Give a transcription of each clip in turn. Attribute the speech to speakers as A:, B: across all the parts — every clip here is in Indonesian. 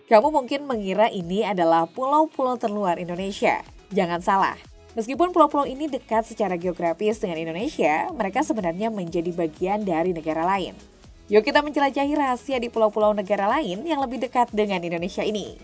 A: Kamu mungkin mengira ini adalah pulau-pulau terluar Indonesia. Jangan salah, meskipun pulau-pulau ini dekat secara geografis dengan Indonesia, mereka sebenarnya menjadi bagian dari negara lain. Yuk kita menjelajahi rahasia di pulau-pulau negara lain yang lebih dekat dengan Indonesia ini.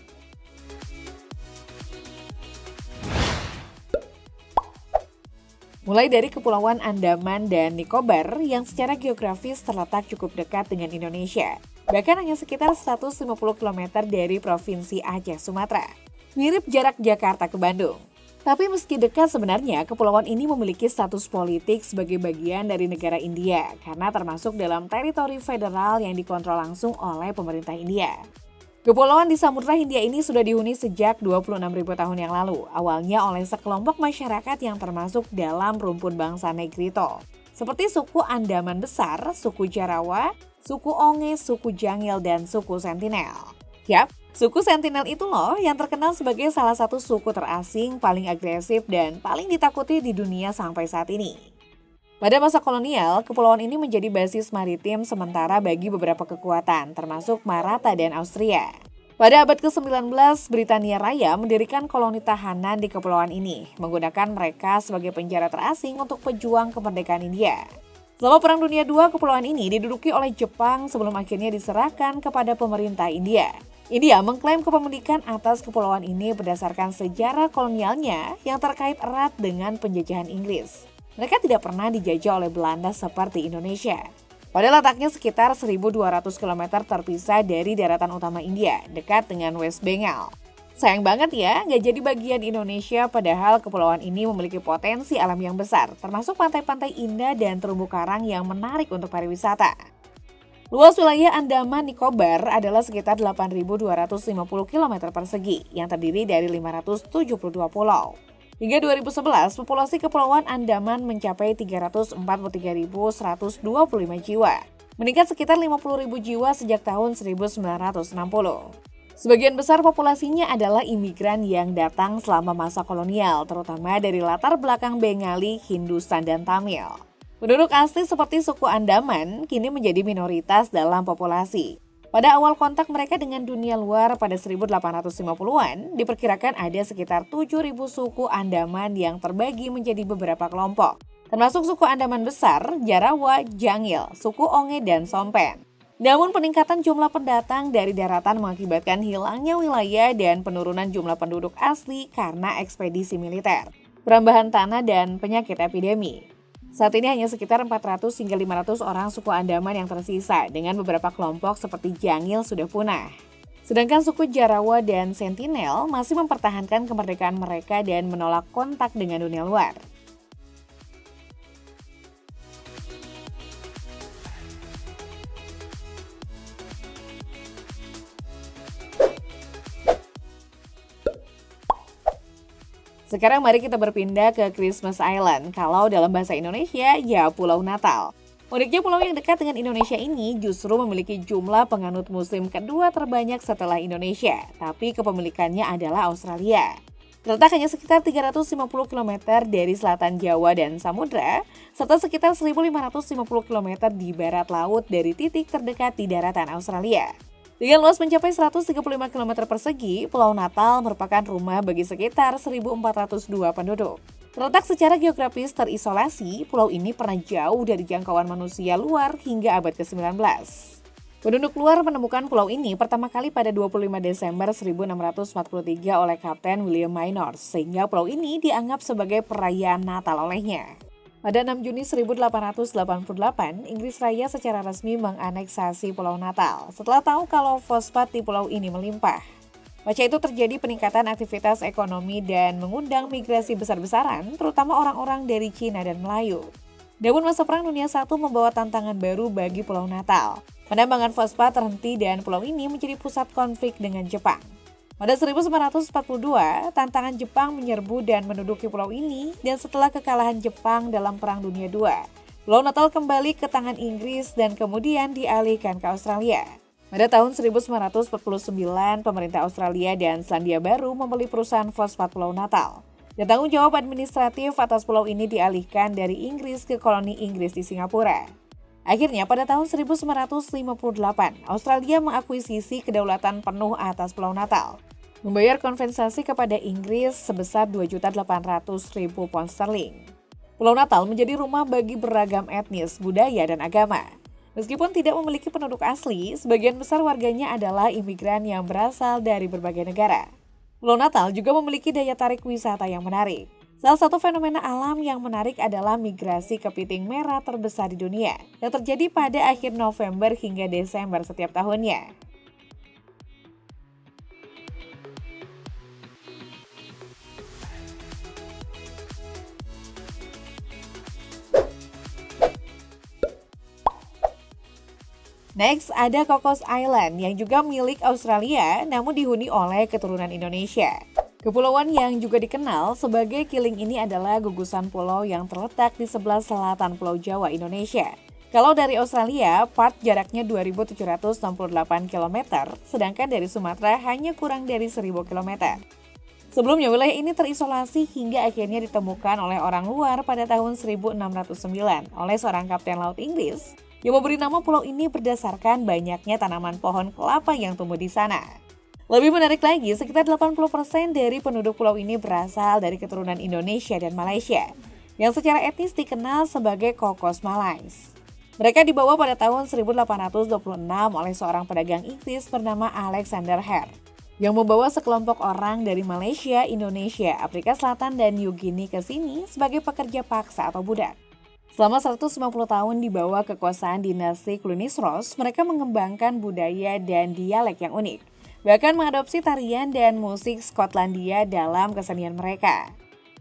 A: Mulai dari Kepulauan Andaman dan Nicobar yang secara geografis terletak cukup dekat dengan Indonesia. Bahkan hanya sekitar 150 km dari Provinsi Aceh, Sumatera. Mirip jarak Jakarta ke Bandung. Tapi meski dekat sebenarnya, kepulauan ini memiliki status politik sebagai bagian dari negara India karena termasuk dalam teritori federal yang dikontrol langsung oleh pemerintah India. Kepulauan di Samudra Hindia ini sudah dihuni sejak 26.000 tahun yang lalu, awalnya oleh sekelompok masyarakat yang termasuk dalam rumpun bangsa Negrito, seperti suku Andaman Besar, suku Jarawa, suku Onge, suku Jangil, dan suku Sentinel. Yap, suku Sentinel itu loh yang terkenal sebagai salah satu suku terasing, paling agresif, dan paling ditakuti di dunia sampai saat ini. Pada masa kolonial, kepulauan ini menjadi basis maritim sementara bagi beberapa kekuatan, termasuk Maratha dan Austria. Pada abad ke-19, Britania Raya mendirikan koloni tahanan di kepulauan ini, menggunakan mereka sebagai penjara terasing untuk pejuang kemerdekaan India. Selama Perang Dunia II, kepulauan ini diduduki oleh Jepang sebelum akhirnya diserahkan kepada pemerintah India. India mengklaim kepemilikan atas kepulauan ini berdasarkan sejarah kolonialnya yang terkait erat dengan penjajahan Inggris. Mereka tidak pernah dijajah oleh Belanda seperti Indonesia. Pada letaknya sekitar 1.200 km terpisah dari daratan utama India, dekat dengan West Bengal. Sayang banget ya, nggak jadi bagian Indonesia padahal kepulauan ini memiliki potensi alam yang besar, termasuk pantai-pantai indah dan terumbu karang yang menarik untuk pariwisata. Luas wilayah Andaman Nicobar adalah sekitar 8.250 km persegi, yang terdiri dari 572 pulau. Hingga 2011, populasi Kepulauan Andaman mencapai 343.125 jiwa, meningkat sekitar 50.000 jiwa sejak tahun 1960. Sebagian besar populasinya adalah imigran yang datang selama masa kolonial, terutama dari latar belakang Bengali, Hindustan, dan Tamil. Penduduk asli seperti suku Andaman kini menjadi minoritas dalam populasi. Pada awal kontak mereka dengan dunia luar pada 1850-an, diperkirakan ada sekitar 7.000 suku Andaman yang terbagi menjadi beberapa kelompok, termasuk suku Andaman Besar, Jarawa, Jangil, suku Onge, dan Sompen. Namun peningkatan jumlah pendatang dari daratan mengakibatkan hilangnya wilayah dan penurunan jumlah penduduk asli karena ekspedisi militer, perambahan tanah, dan penyakit epidemi. Saat ini hanya sekitar 400 hingga 500 orang suku Andaman yang tersisa, dengan beberapa kelompok seperti Jangil sudah punah. Sedangkan suku Jarawa dan Sentinel masih mempertahankan kemerdekaan mereka dan menolak kontak dengan dunia luar. Sekarang mari kita berpindah ke Christmas Island, kalau dalam bahasa Indonesia ya Pulau Natal. Uniknya pulau yang dekat dengan Indonesia ini justru memiliki jumlah penganut muslim kedua terbanyak setelah Indonesia, tapi kepemilikannya adalah Australia. Terletak hanya sekitar 350 km dari selatan Jawa dan Samudra, serta sekitar 1.550 km di barat laut dari titik terdekat di daratan Australia. Dengan luas mencapai 135 km persegi, Pulau Natal merupakan rumah bagi sekitar 1.402 penduduk. Terletak secara geografis terisolasi, pulau ini pernah jauh dari jangkauan manusia luar hingga abad ke-19. Penduduk luar menemukan pulau ini pertama kali pada 25 Desember 1643 oleh Kapten William Minor, sehingga pulau ini dianggap sebagai perayaan Natal olehnya. Pada 6 Juni 1888, Inggris Raya secara resmi menganeksasi Pulau Natal setelah tahu kalau fosfat di pulau ini melimpah. Pasca itu terjadi peningkatan aktivitas ekonomi dan mengundang migrasi besar-besaran, terutama orang-orang dari Cina dan Melayu. Namun masa Perang Dunia I membawa tantangan baru bagi Pulau Natal. Penambangan fosfat terhenti dan pulau ini menjadi pusat konflik dengan Jepang. Pada 1942, tantangan Jepang menyerbu dan menduduki pulau ini, dan setelah kekalahan Jepang dalam Perang Dunia II, Pulau Natal kembali ke tangan Inggris dan kemudian dialihkan ke Australia. Pada tahun 1949, pemerintah Australia dan Selandia Baru membeli perusahaan fosfat Pulau Natal. Dan tanggung jawab administratif atas pulau ini dialihkan dari Inggris ke koloni Inggris di Singapura. Akhirnya pada tahun 1958, Australia mengakuisisi kedaulatan penuh atas Pulau Natal, membayar kompensasi kepada Inggris sebesar 2.800.000 pound sterling. Pulau Natal menjadi rumah bagi beragam etnis, budaya, dan agama. Meskipun tidak memiliki penduduk asli, sebagian besar warganya adalah imigran yang berasal dari berbagai negara. Pulau Natal juga memiliki daya tarik wisata yang menarik. Salah satu fenomena alam yang menarik adalah migrasi kepiting merah terbesar di dunia, yang terjadi pada akhir November hingga Desember setiap tahunnya. Next, ada Cocos Island yang juga milik Australia namun dihuni oleh keturunan Indonesia. Kepulauan yang juga dikenal sebagai Kiling ini adalah gugusan pulau yang terletak di sebelah selatan Pulau Jawa, Indonesia. Kalau dari Australia, Perth jaraknya 2.768 km, sedangkan dari Sumatera hanya kurang dari 1.000 km. Sebelumnya wilayah ini terisolasi hingga akhirnya ditemukan oleh orang luar pada tahun 1609 oleh seorang kapten laut Inggris yang memberi nama pulau ini berdasarkan banyaknya tanaman pohon kelapa yang tumbuh di sana. Lebih menarik lagi, sekitar 80% dari penduduk pulau ini berasal dari keturunan Indonesia dan Malaysia, yang secara etnis dikenal sebagai Cocos Malays. Mereka dibawa pada tahun 1826 oleh seorang pedagang Inggris bernama Alexander Hare, yang membawa sekelompok orang dari Malaysia, Indonesia, Afrika Selatan, dan New Guinea ke sini sebagai pekerja paksa atau budak. Selama 150 tahun di bawah kekuasaan dinasti Clunies-Ross, mereka mengembangkan budaya dan dialek yang unik, bahkan mengadopsi tarian dan musik Skotlandia dalam kesenian mereka.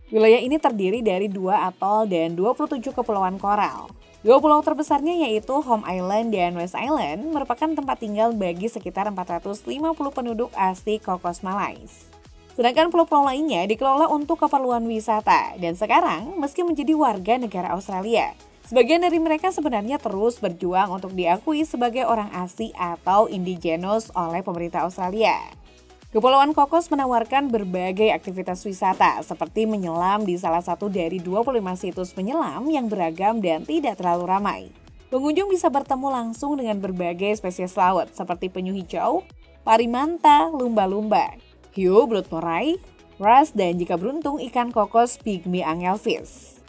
A: Wilayah ini terdiri dari 2 atol dan 27 kepulauan koral. 2 pulau terbesarnya yaitu Home Island dan West Island merupakan tempat tinggal bagi sekitar 450 penduduk asli Cocos Malays. Sedangkan pulau-pulau lainnya dikelola untuk keperluan wisata dan sekarang meski menjadi warga negara Australia, sebagian dari mereka sebenarnya terus berjuang untuk diakui sebagai orang asli atau indigenous oleh pemerintah Australia. Kepulauan Cocos menawarkan berbagai aktivitas wisata seperti menyelam di salah satu dari 25 situs penyelam yang beragam dan tidak terlalu ramai. Pengunjung bisa bertemu langsung dengan berbagai spesies laut seperti penyu hijau, parimanta, lumba-lumba, hiu, belut murai, wrasse, dan jika beruntung ikan kokos pygmy angelfish.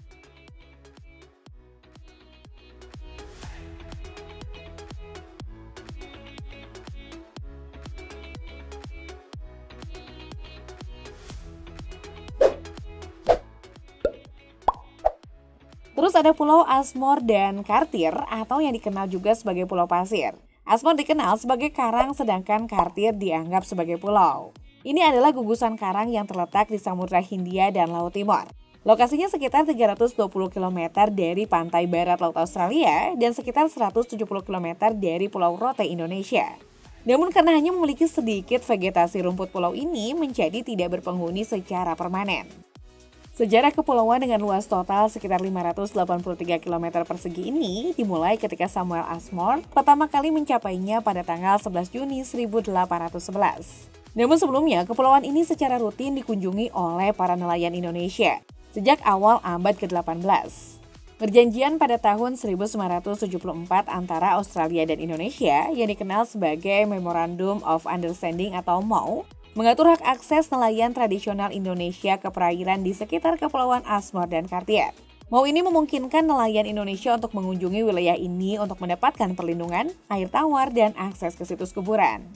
A: Terus ada Pulau Ashmore dan Cartier atau yang dikenal juga sebagai Pulau Pasir. Ashmore dikenal sebagai karang sedangkan Cartier dianggap sebagai pulau. Ini adalah gugusan karang yang terletak di Samudra Hindia dan Laut Timur. Lokasinya sekitar 320 km dari pantai barat Laut Australia dan sekitar 170 km dari Pulau Rote, Indonesia. Namun karena hanya memiliki sedikit vegetasi, rumput pulau ini menjadi tidak berpenghuni secara permanen. Sejarah kepulauan dengan luas total sekitar 583 km persegi ini dimulai ketika Samuel Ashmore pertama kali mencapainya pada tanggal 11 Juni 1811. Namun sebelumnya, kepulauan ini secara rutin dikunjungi oleh para nelayan Indonesia sejak awal abad ke-18. Perjanjian pada tahun 1974 antara Australia dan Indonesia yang dikenal sebagai Memorandum of Understanding atau MOU mengatur hak akses nelayan tradisional Indonesia ke perairan di sekitar Kepulauan Ashmore dan Cartier. MOU ini memungkinkan nelayan Indonesia untuk mengunjungi wilayah ini untuk mendapatkan perlindungan, air tawar, dan akses ke situs kuburan.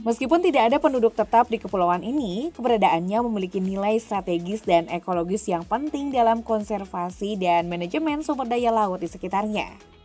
A: Meskipun tidak ada penduduk tetap di kepulauan ini, keberadaannya memiliki nilai strategis dan ekologis yang penting dalam konservasi dan manajemen sumber daya laut di sekitarnya.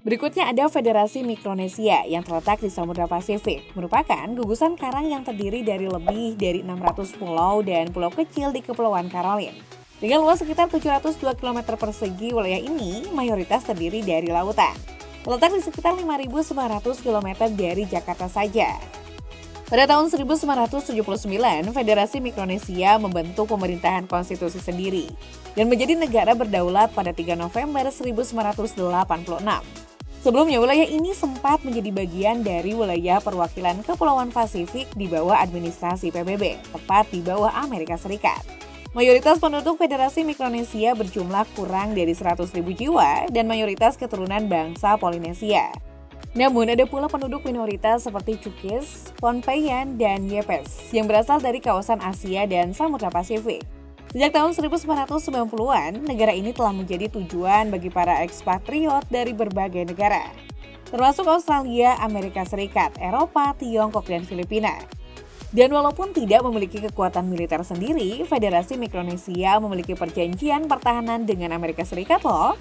A: Berikutnya ada Federasi Mikronesia yang terletak di Samudra Pasifik, merupakan gugusan karang yang terdiri dari lebih dari 600 pulau dan pulau kecil di Kepulauan Caroline. Dengan luas sekitar 702 km persegi, wilayah ini mayoritas terdiri dari lautan. Terletak di sekitar 5.900 km dari Jakarta saja. Pada tahun 1979, Federasi Mikronesia membentuk pemerintahan konstitusi sendiri dan menjadi negara berdaulat pada 3 November 1986. Sebelumnya, wilayah ini sempat menjadi bagian dari wilayah perwakilan Kepulauan Pasifik di bawah administrasi PBB, tepat di bawah Amerika Serikat. Mayoritas penduduk Federasi Mikronesia berjumlah kurang dari 100.000 jiwa dan mayoritas keturunan bangsa Polinesia. Namun ada pula penduduk minoritas seperti Cukis, Pohnpeian, dan Yepes yang berasal dari kawasan Asia dan Samudra Pasifik. Sejak tahun 1990-an, negara ini telah menjadi tujuan bagi para ekspatriot dari berbagai negara, termasuk Australia, Amerika Serikat, Eropa, Tiongkok, dan Filipina. Dan walaupun tidak memiliki kekuatan militer sendiri, Federasi Mikronesia memiliki perjanjian pertahanan dengan Amerika Serikat loh.